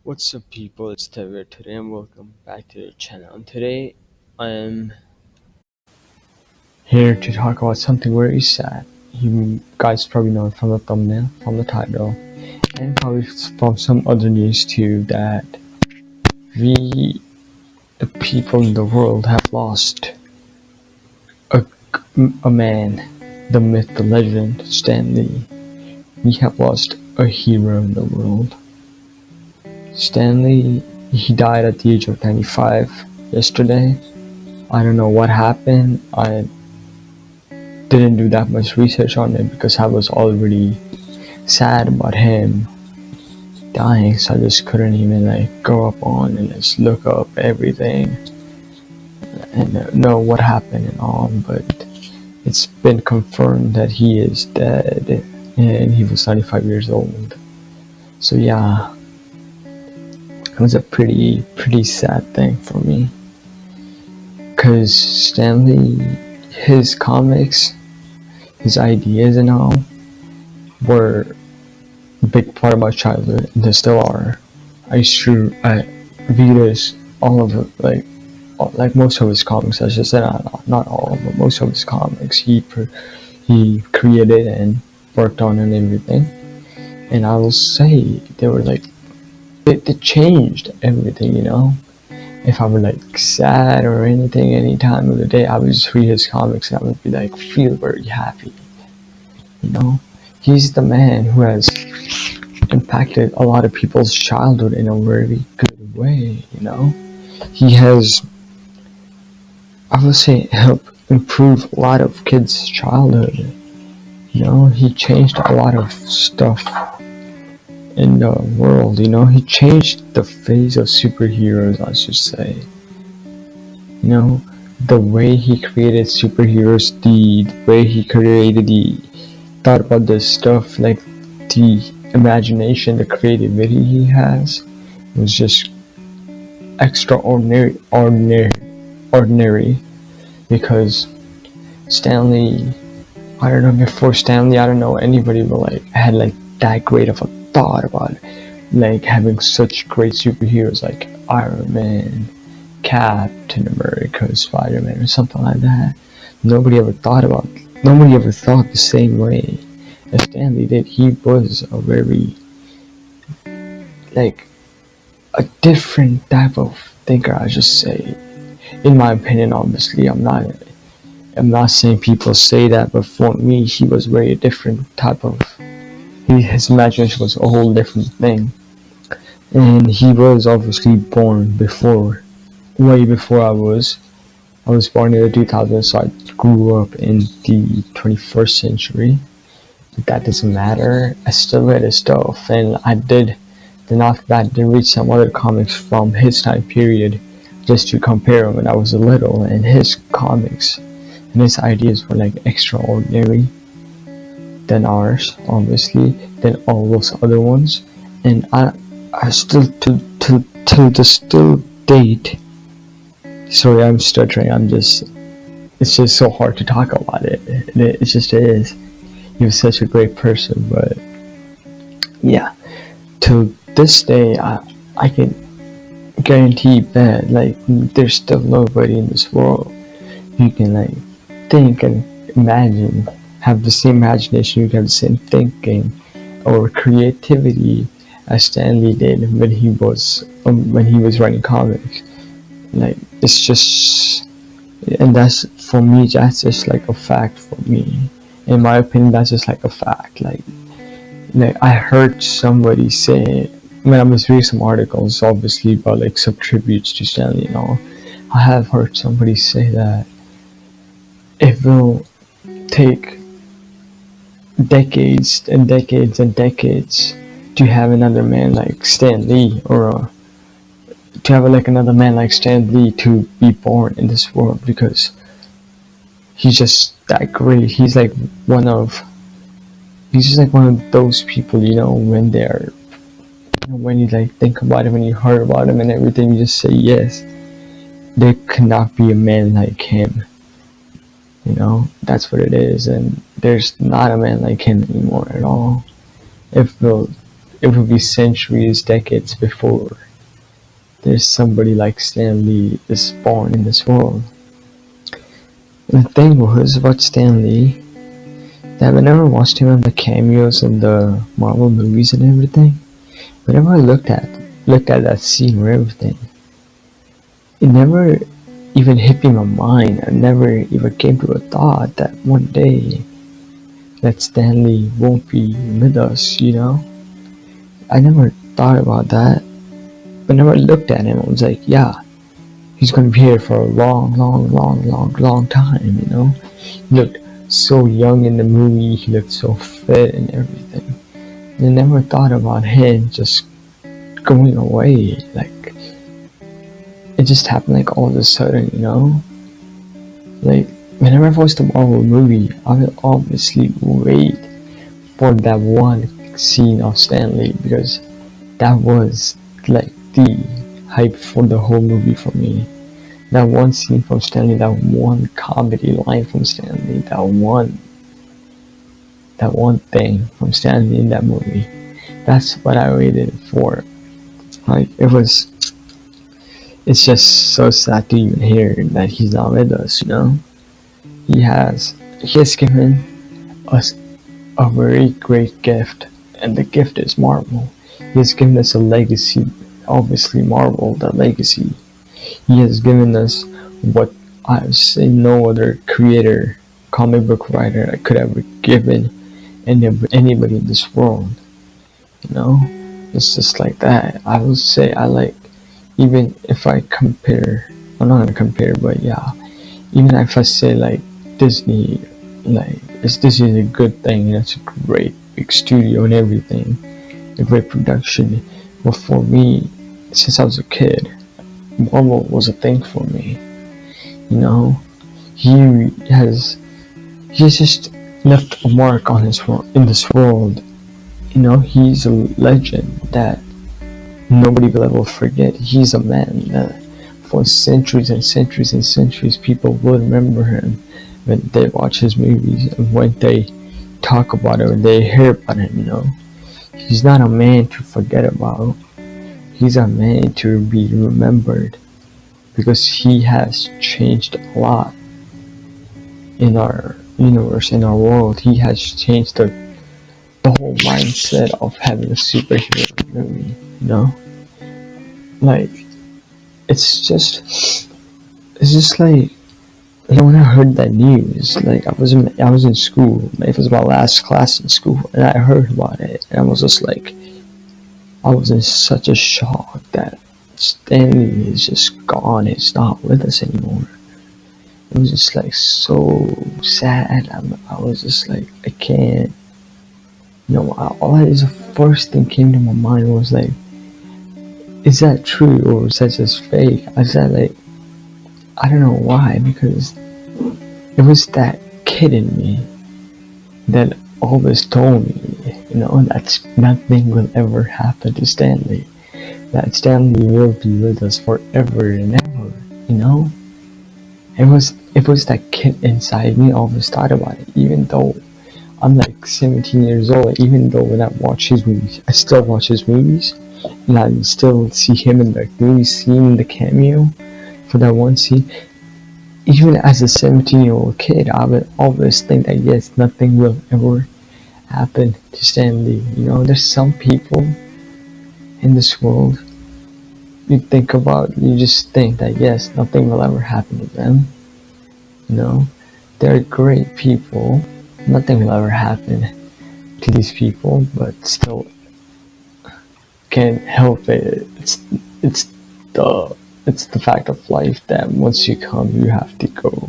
What's up, people? It's Dev today, and welcome back to the channel. And today, I am here to talk about something very sad. You guys probably know it from the thumbnail, from the title, and probably from some other news too. That we, the people in the world, have lost a, a man, the myth, the legend, Stan Lee. We have lost a hero in the world. Stan Lee, he died at the age of 95 yesterday. I don't know what happened. I didn't do that much research on it because I was already sad about him dying, so I just couldn't even go up on and just look up everything and know what happened and all. But it's been confirmed that he is dead, and he was 95 years old. So yeah, it was a pretty sad thing for me, because Stan Lee, his comics, his ideas and all were a big part of my childhood, and they still are. I read all of it, like most of his comics. I should say not all, but most of his comics he created and worked on and everything. And I will say they were they changed everything, you know. If I were sad or anything, any time of the day, I would just read his comics and I would be feel very happy. You know, he's the man who has impacted a lot of people's childhood in a very good way. You know, he has, I would say, helped improve a lot of kids' childhood. You know, he changed a lot of stuff in the world. You know, he changed the face of superheroes, I should say. You know, the way he created superheroes, the way he thought about this stuff, the imagination, the creativity he has, was just ordinary. Because Stan Lee, I don't know, before Stan Lee, I don't know anybody would had that great of a thought about having such great superheroes like Iron Man, Captain America, Spider-Man, or something like that. Nobody ever thought the same way as Stan Lee did. He was a very a different type of thinker, I should say. In my opinion, obviously, I'm not saying people say that, but for me, he was very different type of. His imagination was a whole different thing, and he was obviously born way before I was. I was born in the 2000s, so I grew up in the 21st century. But that doesn't matter. I still read his stuff, and I did. Then after that, I did read some other comics from his time period, just to compare when I was a little. And his comics and his ideas were extraordinary than ours, obviously, than all those other ones. And I still till the still date. Sorry, I'm stuttering. It's just so hard to talk about it. It just is. He was such a great person, but yeah, till this day, I can guarantee that there's still nobody in this world who can think and imagine, have the same imagination, you have the same thinking or creativity as Stan Lee did when he was writing comics. It's just, and that's for me. That's just a fact for me. In my opinion, that's just a fact. I heard somebody say when I was reading some articles, obviously about some tributes to Stan Lee and all. I have heard somebody say that it will take decades and decades and decades to have another man like Stan Lee, or to have another man like Stan Lee to be born in this world, because he's just that great. He's just one of those people, you know, when you think about it, when you heard about him and everything, you just say yes, there cannot be a man like him. You know, that's what it is, and there's not a man like him anymore at all. It will it will be centuries, decades before there's somebody like Stan Lee is born in this world. And the thing was about Stan Lee that whenever I watched him on the cameos in the Marvel movies and everything, whenever I looked at that scene or everything, it never even hit me in my mind. I never even came to a thought that one day that Stan Lee won't be with us, you know? I never thought about that. Whenever I looked at him, I was like, yeah, he's gonna be here for a long, long, long, long, long time, you know? He looked so young in the movie, he looked so fit and everything. And I never thought about him just going away. Like, it just happened like all of a sudden, you know? Like, whenever I watch the Marvel movie, I will obviously wait for that one scene of Stan Lee because that was like the hype for the whole movie for me. That one scene from Stan Lee, that one comedy line from Stan Lee, that one thing from Stan Lee in that movie. That's what I waited for. Like, it's just so sad to even hear that he's not with us, you know? He has given us a very great gift, and the gift is Marvel. He has given us a legacy, obviously Marvel, the legacy. He has given us what I've seen no other creator, comic book writer could ever given anybody in this world. You know, it's just like that. I would say I like, even if I compare, I'm not gonna compare, but yeah, even if I say like Disney, like Disney is a good thing. It's a great big studio and everything, a great production. But for me, since I was a kid, Marvel was a thing for me. You know, he has he's just left a mark on his in this world. You know, he's a legend that nobody will ever forget. He's a man that for centuries and centuries and centuries people will remember him when they watch his movies and when they talk about it, when they hear about him, you know. He's not a man to forget about. He's a man to be remembered because he has changed a lot in our universe, in our world. He has changed the whole mindset of having a superhero movie, you know? Like, it's just like, when I heard that news, like I was in school, it was my last class in school, and I heard about it, and I was just like, I was in such a shock that Stanley is just gone, he's not with us anymore. It was just like so sad. I was just like, I can't, all the first thing came to my mind was like, is that true or is that just fake? I said like, I don't know why, because it was that kid in me that always told me, that nothing will ever happen to Stanley. That Stanley will be with us forever and ever, you know? It was that kid inside me always thought about it, even though I'm like 17 years old, even though when I watch his movies, I still watch his movies, and I still see him in the movie scene, the cameo for that one scene. Even as a 17-year-old kid, I would always think that yes, nothing will ever happen to Stanley. There's some people in this world you just think that yes, nothing will ever happen to them. They're great people. Nothing will ever happen to these people, but still can't help it. It's the fact of life that once you come, you have to go.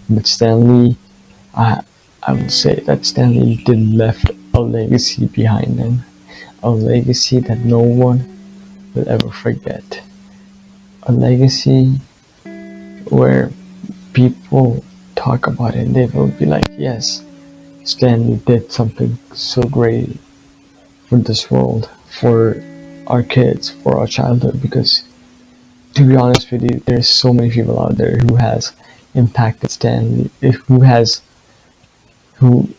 But Stanley, I would say that Stanley did left a legacy behind him, a legacy that no one will ever forget, a legacy where people talk about it and they will be like, yes, Stanley did something so great for this world, for our kids, for our childhood, because to be honest with you, there's so many people out there who has impacted Stanley, who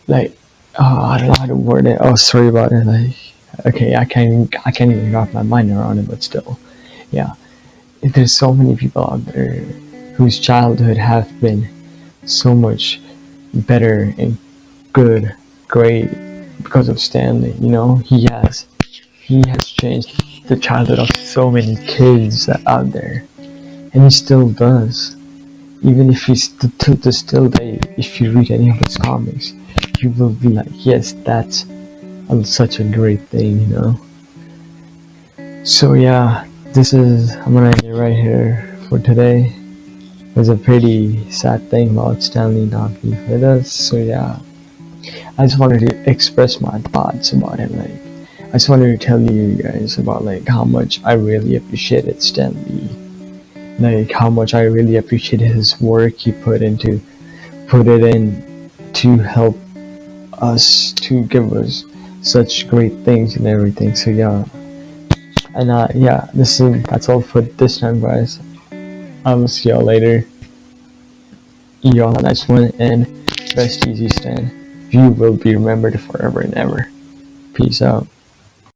like, I don't know how to word it. Oh, sorry about it. Like, Okay, I can't even wrap my mind around it, but still, yeah. There's so many people out there whose childhood have been so much better and good, great because of Stanley. He has changed the childhood of so many kids out there, and he still does. Even if he's to the still day, if you read any of his comics, you will be like, yes, that's such a great thing. So yeah, I'm gonna end it right here for today. It was a pretty sad thing about Stanley not being with us. So yeah, I just wanted to express my thoughts about him. Like, I just wanted to tell you guys about like how much I really appreciated Stanley. Like how much I really appreciated his work he put it in to help us, to give us such great things and everything. So yeah, and yeah, that's all for this time, guys. I will see y'all later. Y'all have a nice one, and rest easy, Stan. You will be remembered forever and ever. Peace out.